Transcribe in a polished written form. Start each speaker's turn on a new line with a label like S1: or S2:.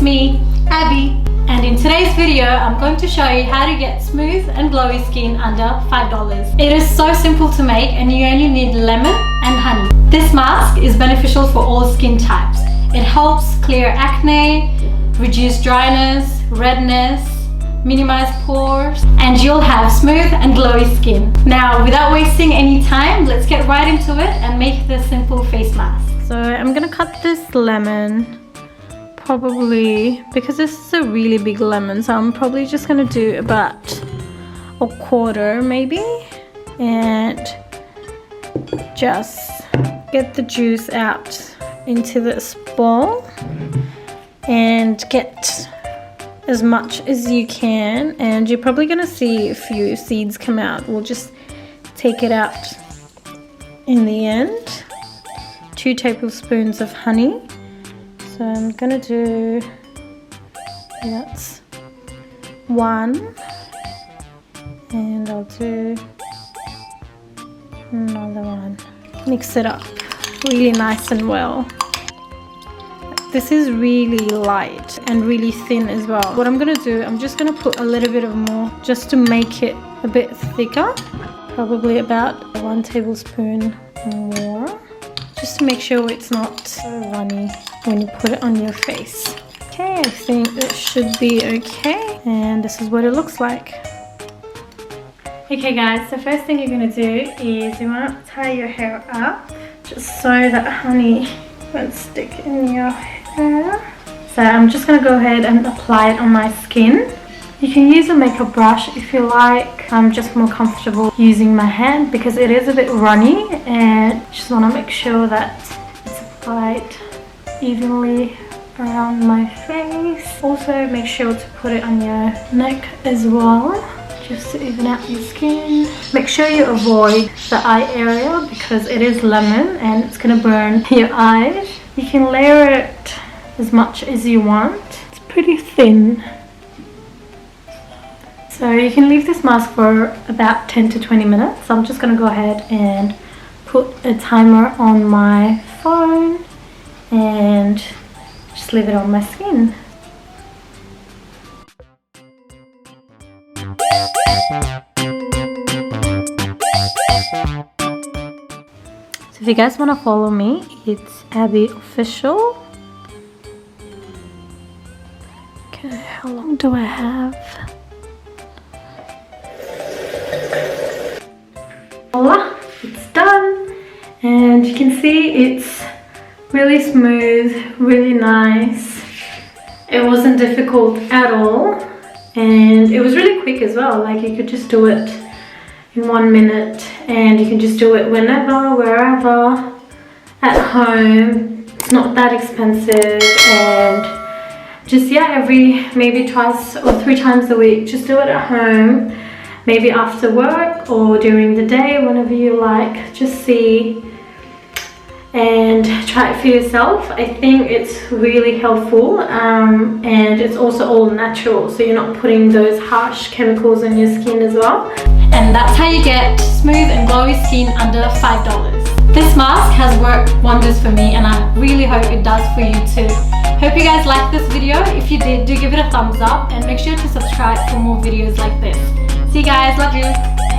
S1: it's me, Abby, and in today's video I'm going to show you how to get smooth and glowy skin under $5. It is so simple to make and you only need lemon and honey. This mask is beneficial for all skin types. It helps clear acne, reduce dryness, redness, minimize pores, and you'll have smooth and glowy skin. Now, without wasting any time, let's get right into it and make this simple face mask. So I'm gonna cut this lemon, probably, because this is a really big lemon, so I'm probably just gonna do about a quarter maybe, and just get the juice out into this bowl and get as much as you can, and you're probably gonna see a few seeds come out. We'll just take it out in the end. 2 tablespoons of honey. So I'm gonna do, that's 1, and I'll do another 1. Mix it up really nice and well. This is really light and really thin as well. What I'm gonna do, I'm just gonna put a little bit of more just to make it a bit thicker. Probably about 1 tablespoon more, just to make sure it's not so runny when you put it on your face. Okay, I think it should be okay. And this is what it looks like. Okay guys, the first thing you're gonna do is you wanna tie your hair up just so that honey won't stick in your hair. So I'm just going to go ahead and apply it on my skin. You can use a makeup brush if you like. I'm just more comfortable using my hand because it is a bit runny, and just want to make sure that it's applied evenly around my face. Also make sure to put it on your neck as well, just to even out your skin. Make sure you avoid the eye area because it is lemon and it's going to burn your eyes. You can layer it as much as you want. It's pretty thin. So you can leave this mask for about 10 to 20 minutes. So I'm just going to go ahead and put a timer on my phone and just leave it on my skin. So if you guys want to follow me, it's Abby Official. Okay, how long do I have? Voila, it's done. And you can see it's really smooth, really nice. It wasn't difficult at all. And it was really quick as well. Like, you could just do it in 1 minute, and you can just do it whenever, wherever, at home. It's not that expensive, and just, yeah, every maybe 2 or 3 times a week, just do it at home, maybe after work or during the day, whenever you like. Just see and try it for yourself. I think it's really helpful, and it's also all natural, so you're not putting those harsh chemicals on your skin as well. And that's how you get smooth and glowy skin under $5. This mask has worked wonders for me, and I really hope it does for you too. Hope you guys liked this video. If you did, do give it a thumbs up and make sure to subscribe for more videos like this. See you guys, love you.